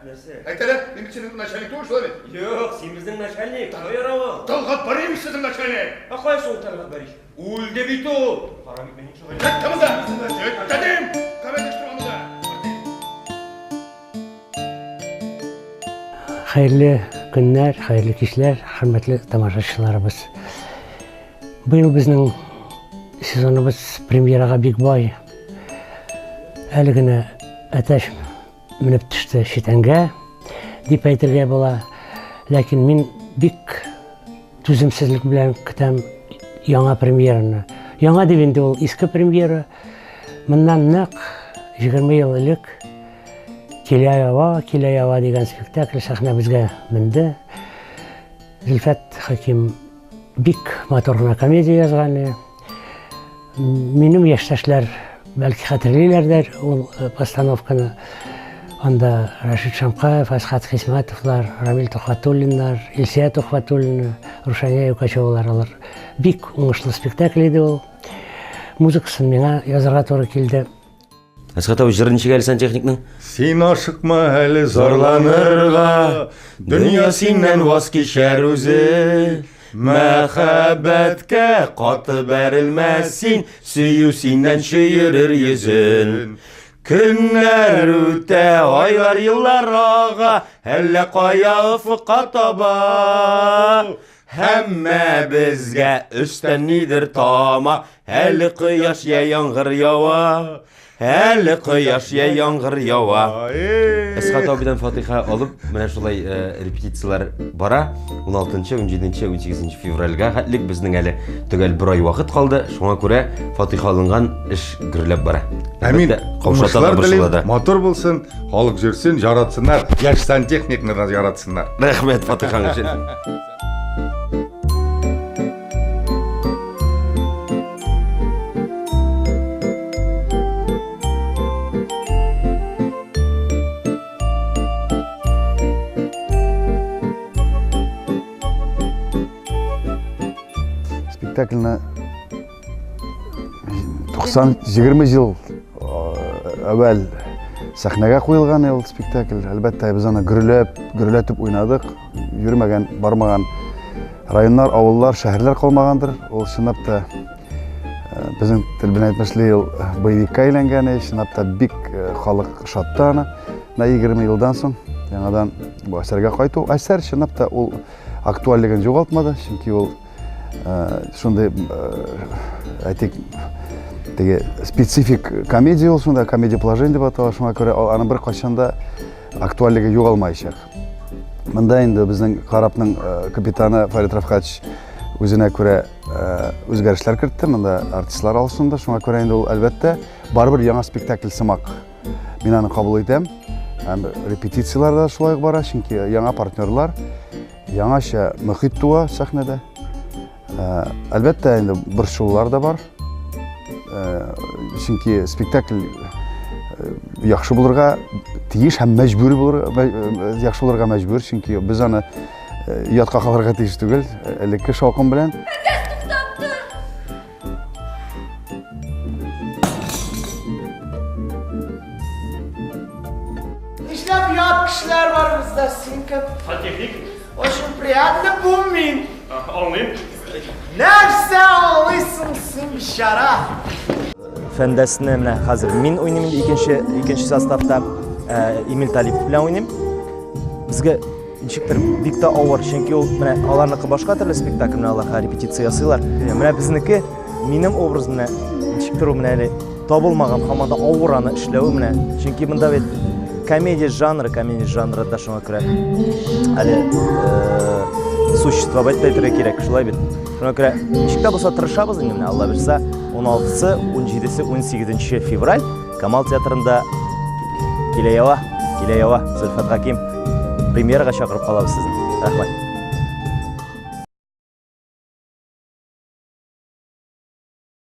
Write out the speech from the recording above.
Нәрсе? Айтады, мен сенің начальник тұғыр солай мен? Жоқ, сен біздің начальник, қойыр ауыл. Талғат барайым сіздің начальник. Қой сол Талғат бариш. Өл деп ит ол. Қараңыз менен шығайын. Жаттамызда! Жаттадым! Қабәдік тұрғамызда! Xayrlı günler, xayrlı kişiler, hürmetli tamaşaçılarımız. Bu yıl bizning sezonumuz premyeraga bek boy. Әлігіні әтәш мініп түсті шетенге деп әйтірге бола. Ләкин мен бек түзімсізлік білән күтәм яңа премьераны. Яңа дегенде ол ескі премьера. Мыннан нәқ 20 ел элек Келаява деген спектакль сахна бізге мінді. Зülfat Хаким бик моторына комедия язғаны. Менің яшташлар бәлки хатırlaylardır ол постановканы. Анда Рашид Шамқаев, Асхат Хисматовлар, Рамил Тухватуллинлар, Илсия Тухватуллина, Рушания Юкачевалар алар. Бик уңышлы спектакль еді ол. Музыкасын меңа язарға туры келді. Асхат абай жырын нешеге әлі сантехникнің? Сен ашықма әлі зарланырға, дүния сеннен ваз кешер өзі. Мәхәббәткә қаты бәрілмәсін, сөю сеннен шүйірір езін. Күннәр үтә, айлар йыллар аға, әлі қая ұфыққа таба. Әммә бізге үстен нидір тама, әлі қияш я яңғыр ява. Әлі қияш я яңғыр ява. Асхат абайдан Фатиха алып, менә шулай репетициялар бара. 16-нчы, 17-нчы, 18-нчы февральга хәтлек безнең әле төгәл бер ай вакыт калды. Шуңа күрә Фатиха алынган эш гөрләп бара. Әмин, каушаталар башлады. Мотор булсын, халык жүрсен, жаратсыннар, яш сантехникны яратсыннар. Рәхмәт Фатиха өчен. Спектакльна 20 жыл әвәл сахнага қойылған ол спектакль. Әлбәттә без аны гөрләтеп уйнадык. Йөрмәгән, бармаган районнар, авыллар, шәһәрләр калмагандыр. Ол чынлапта безнең тел белән әйтмәшле боевикка әйләнгән, чынлапта бик халык шатты аны. 20 елдан соң яңадан бу әсәргә кайту. Әсәр чынлапта ул актуальлыгын югалтмады, чөнки ул шундай әйтик теге специфик комедия ул, шунда комедия положение дип атала. Шуңа күрә аны бер качанда актуальлыгы югалмаячак. Монда инде безнең карапның капитаны Фарид Рафхач үзенә күрә үзгәрешләр кертте. Монда артистлар алышында. Шуңа күрә инде ул әлбәттә барбер яңа спектакль сымак. Мин аны кабул итәм. Һәм репетициялар да шулай бара, чөнки яңа партнерлар, яңаша мөхит туа сәхнәдә. Әлбәттә инде борчулар да бар. Чөнки спектакль яхшы булырга тиеш һәм мәҗбүр булырга, яхшы булырга мәҗбүр, чөнки без аны ятка калырга тиеш түгел, элекке шаукым белән. Нишләп ят кешеләр бар бездә, синкеп? Сантехник? Очень приятно бумин. Аңлыйм. Нәрсә алыйсың син бишара? Фәндәсне менә хәзер мин уйныйм, икенче составта Эмиль Талипов белән уйныйм. Безгә ничектер бик тә авыр, чөнки ул менә аларныкы башка төрле спектакль менә аларга репетиция ясыйлар. Менә безнеке минем образымны ничектер менә табылмаган һәм анда авыр аны эшләү менә, чөнки монда бит комедия жанры да шуңа күрә әле существовать итәргә кирәк, шулай бит. Шуңа күрә ничек тә булса тырышабыз инде менә, Алла бирсә, 16-сы, 17-се, 18-нче февраль Камал театрында Келаява, Зөлфат Хаким премьерага чакырып калабыз сезне. Рәхмәт.